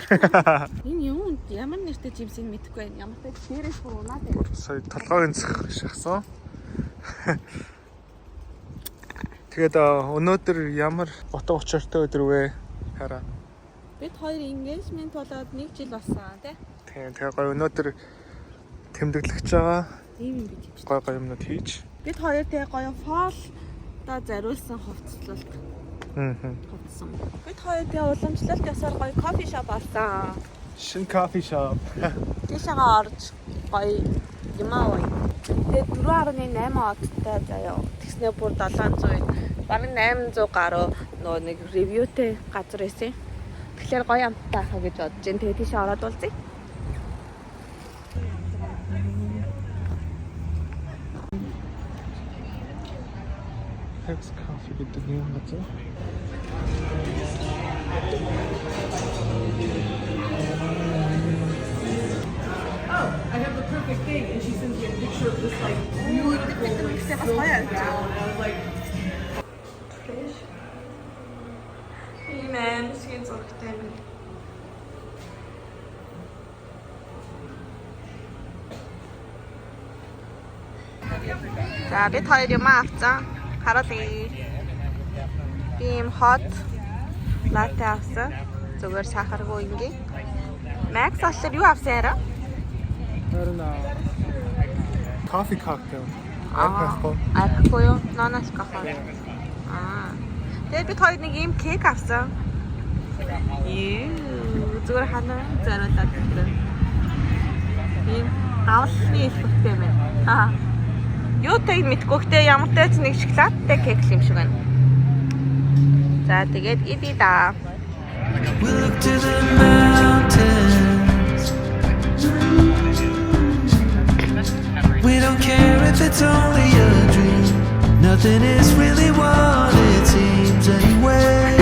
Энэ юм ямар нэртэй жимсийг мэдэхгүй байна. Ямар ч дээрээс унаад байна. Сая толгойн цах шахсан. Тэгээд өнөөдөр ямар утга учиртай өдөр вэ? Хараа. Бид хоёр engagement болоод 1 жил болсон тий. Тийм тэгээ гоё өнөөдөр тэмдэглэж байгаа. Ийм юм гэж. Гоё юмнууд хийж. Бид хоёр тэгээ гоё фол та зариулсан хувцлалт. Хувцсан. Бид хоёр тэгээ уламжлалт ёсоор гоё кофе шоп орсон. Шинэ кофе шоп. Тийшээгаа орж гоё юм аа. Тэгээ 4.8 одтой заяа. Тэгснээ бүр 700. Бараг 800 гаруй нөгөө нэг ревьютэй газар байсан. Тэгэхээр гоё амттай ахаа гэж бодож байна. Тэгээ тийшээ ороод уулзъя. Hex Coffee гэдэг юм газар. Oh, I have the perfect thing, and she sends me a picture of this like beautiful like stone down. I was like, fish. Ийм сгийн зургтай юм. За бид хоёр юм авцсан. Харуулъя. Би ийм hot latte авсан. Зүгээр сахаргүй ингээ. Max болохоор юу авсан яраа? Coffee cocktail. Арахгүй юу? Нонос кофе. Тэгээд бид хоёр нэг ийм кек авсан. Зүгээр ханаа заруулаад байна. Ийм авлны эффекттэй байна. Юу тийг мэдгүй гэхдээ ямар ч нэг шоколадтай кек юм шиг байна. За тэгээд идэ да. We look to the mountains. We don't care if it's only a dream. Nothing is really what it seems anyway.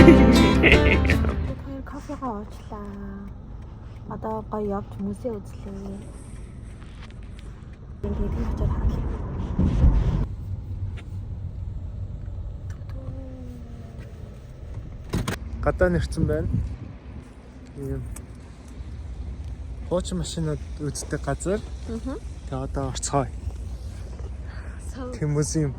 Кофега уучлаа. Одоо гоё явж хүмүүсээ үзлээ. Тэгээд хачаар хаалаа. Гадаа нэрсэн байна. Ийм хуучин машинууд үздэг газар. Тэгээ одоо орцгоё. Тэмүүзийн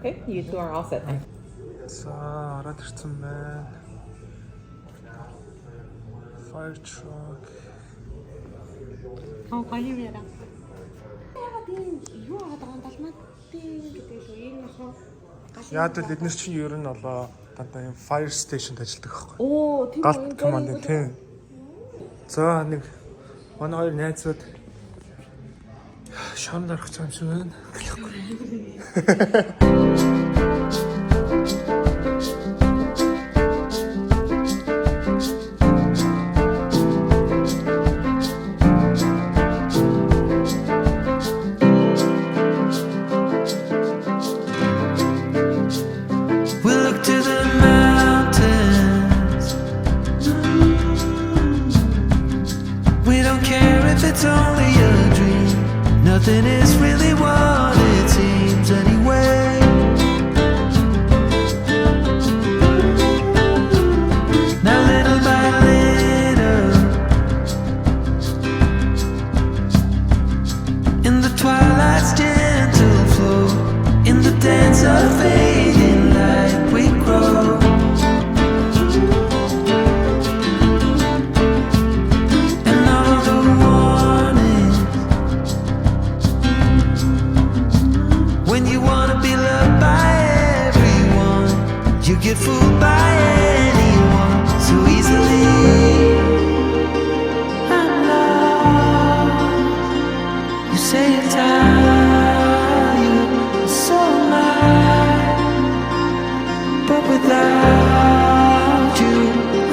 okay, you two are all set. За ороод ирсэн байна. Fire truck. Гоё юм яа. Яагаад ийм юу аваад байгаа юм далмаад гэдэг л энэ нөхөө. Яг л эдгээр чинь ер нь олоо гадаа юм fire station-д ажилладаг байхгүй. Оо тийм Галт команд тийм. За нэг манай хоёр найзууд шамд орох юм шиг байна. We look to the mountains. We don't care if it's only a dream. Nothing is really what it seems anyway. Now little by little, in the twilight's gentle flow, in the dance of fading light we grow. And all the warnings, when you wanna be loved by everyone, you get fooled by anyone so easily. I'm lost. You say you're tired, so am I. But without you,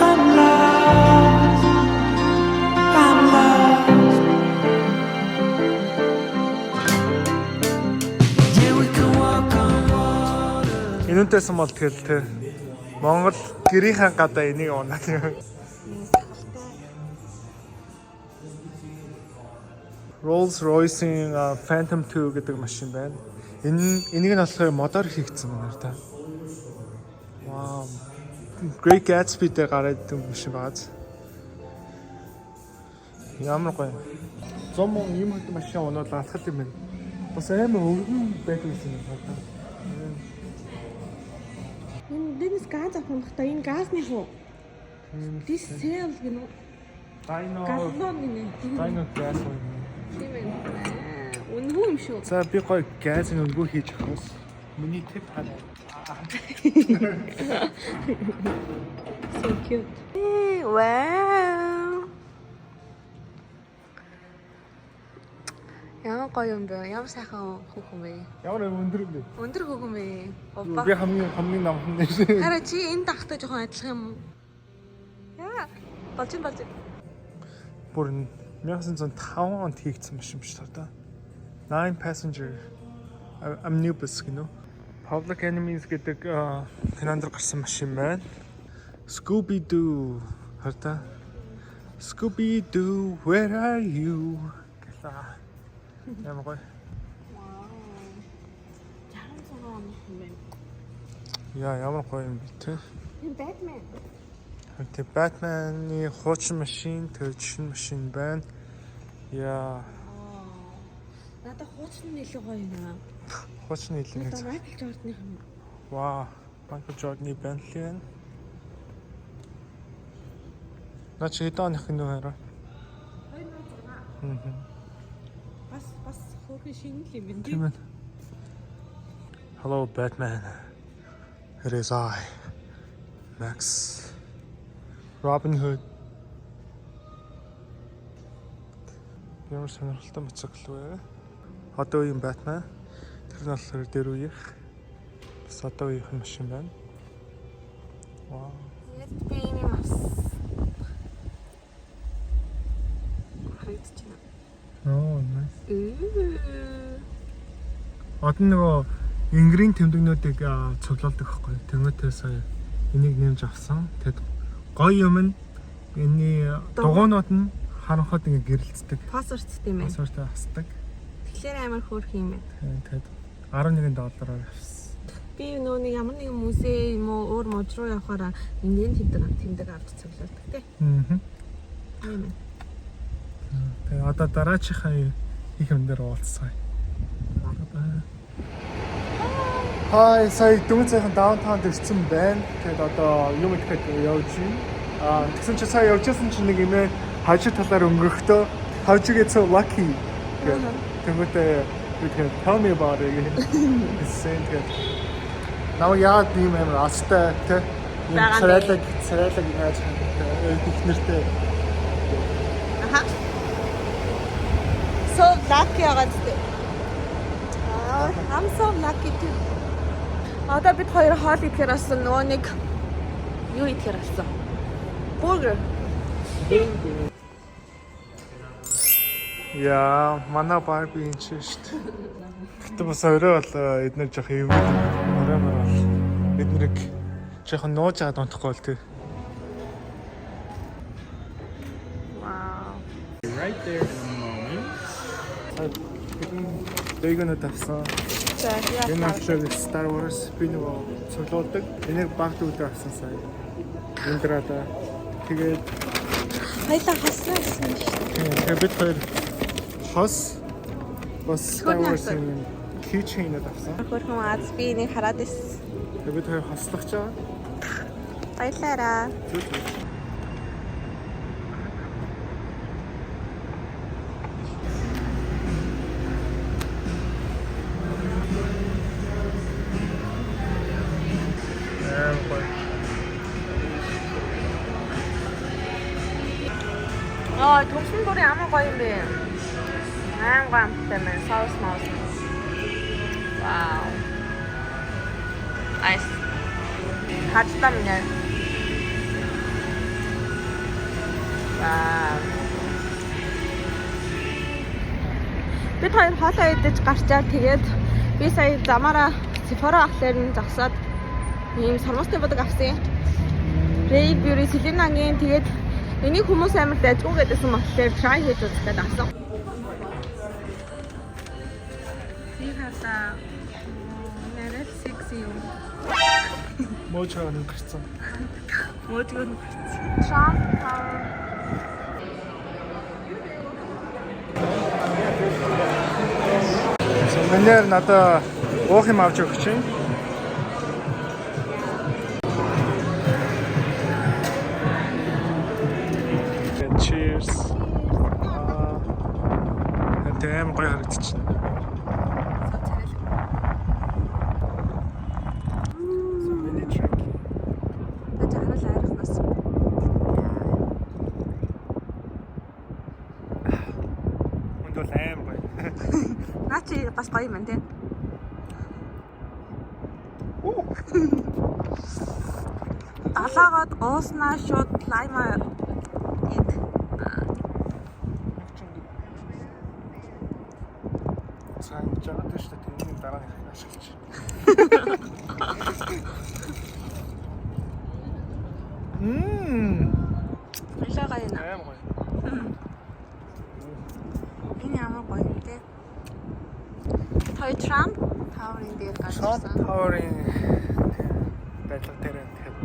I'm lost. I'm lost. Yeah, we can walk on water. Энүүнтэйсэн бол тэгэл те Монгол гэрийнхэн гадаа энийг унаад юм. Rolls-Royce-ийн Phantom 2 гэдэг машин байна. Энийг нь болохоор модоор хийгдсэн байна та. Wow. Great Gatsby дээр гараад ирсэн машин бааз. Ямар гоё. 100 мөн ийм хөт машин унаад алхах юм байна. Бас амар өвгөн байдаг юм байна. Денис газ авахта энэ газны хөө. This cell гэнэ. Газлон гэнэ. Дайно газ гоё. Тийм ээ. Үнэн юм шүү. За би гоё газын өнгөө хийж авах. Миний тип хана. So cute. Wow. Ямар гоё юм бэ? Ямар сайхан хүүхэн бэ? Ямар өндөр юм бэ? Өндөр хүүхэн бэ? Опа. Би хамгийн намхан нэ. Хараа чи энэ дахтай жоохон адилхан юм. Яа. Болчин. Бүр 1905 онд хийгдсэн машин биш та. 9 passenger omnibus гэнэ. Public Enemies гэдэг кинонд гарсан машин байна. Scooby-Doo харта. Scooby-Doo, where are you? Гэлээ. Ямар гоё. Вау. Чарам цагаан юм байна. Яа, ямар гоё юм бэ те. Энэ Batman. Тэ Batman-ы хуучин машин, тэр жишин машин байна. Яа. Надад хуучин нь илүү гоё юм аа. Хуучин илүү Надад Michael Jordan-ийн юм. Вау, Michael Jordan-ы Bentley байна. Наач хэдааных нь вэ? 2006. Бас хөөрхөн шинэ юм байна. Тийм ээ. Hello Batman. It is I. Max. Robin Hood. Ямар сонирхолтой моцикл вэ? Одоо үеийн Batman. Тэр нь болохоор дээр үеих. Бас одоо үеийн машин байна. Вау. Let me mas. Хайч чинь. Oh, nice. Одоо нөгөө ингрийн тэмдэгнүүдийг цуглуулдаг байхгүй. Тэнгүүтээ сая энийг нэмж авсан. Тэгэд гоё юм нь энэний дугуйнууд нь харанхууд ингэ гэрэлцдэг. Пассворттой юм байна. Пассворттой хасдаг. Тэгэхээр амар хөөрхөн юм байна. Тэгэд $11 авсан. Би нөгөө нэг ямар нэгэн музей юм уу өөр мужи руу явахаараа ингийн тэмдэг авч цуглуулдаг тий. Аа. Тийм ээ. Тэгээ одоо дараачихаа их юм дээр уулзсан. Хай, сая дөнгөж сайхан даунтаунд ирсэн байна. Тэгээд одоо юм идэхэд явж байна. Тэгсэн чи сая явжсэн чи нэг юмээ хажуу талаар өнгөрөхдөө how'd you get so lucky? Тэгмэтэй тэгээд tell me about it. Эсэнтэй. Наа яа тийм амар астай тэ. Царайлаг яаж их нэртэй. Аха. So lucky агаад тэ. I'm so lucky too. Одоо бид хоёр хоол идэхээр болсон нөгөө нэг юу идэхээр болсон. Burger. Яа, манай Барби энэ ч шүү дээ. Гэтэ бас орой бол эднэр жоох юм. Орой бол эднэрийг жоохон нууж аваад унтахгүй л тий. Wow. Right there in a moment. They're gonna тавсан. За яа. Энэ actually Star Wars би нөгөө цуглуулдаг. Энийг багт өдөр авсан сая. Эндрада. Тэгээд Хоёлаа хаснаа гэсэн юм шүү дээ. тэгээд бид хоёр хос бас Star Wars-ийн keychain-д авсан. Хөрхөн аз би энийг хараад ис. Тэгээд бид хоёр хослох чаа. Баярлаарай. Төгсөн бүрийн амар гоё юм бэ. Аян гоё амттай байна. Соус маус. Вау. Айс. Хаттай минь. Вау. Бид хоёр хоолоо идэж гарчаад тэгээд би сая замаараа Sephora ахлаар нь зогсоод ийм сормосны бодог авсан. Ray Beauty Selena-гийн тэгээд энийг хүмүүс амар дайггүй гэдсэн болохоор try хийж үзэх гэдэг авсан. хараа. Нэрээ секси юм. Мөчөө нэг гэрсэн. Мөдгөн. Trump Tower. Манайр надаа уух юм авч өгч чинь. Cheers. Тэм гоё харагдчихна. Өндөл аим гоё. Наа чи бас гоё юм тий. Алаагад ууснаа шууд лайма ид. Сайн жаад шүү дээ. Тэрний дараа нь ашиглаж. Илээ гоё нэ. Аим гоё. Энэ ямар гоё юм тий. Той Trump Tower-ын дээр Trump гарсан. Tower-ын байдлаар дээр тэгэхээр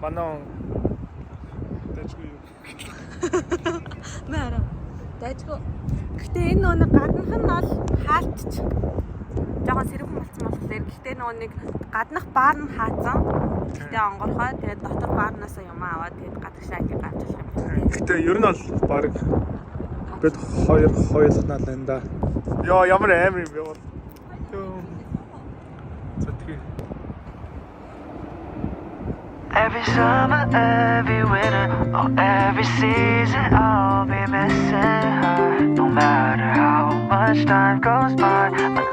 манай дэжгүй юу. Мара. Дайжгүй. Гэхдээ энэ нэг гаднах нь бол хаалтч. Жогоо сэрүүн болсон болохоор гэхдээ нэг гаднах баар нь хаацсан. Гэхдээ онгорхой тэгээд дотор баарнаас юм аваад тэгээд гадагш айлыг гарч ирэх юм. Гэхдээ ер нь бол баг бид хоёр хойлохнаа л энэ да. Яа ямар аим юм бэ бол. Зөвхөн Every summer, every winter, or every season, I'll be missing her. No matter how much time goes by, my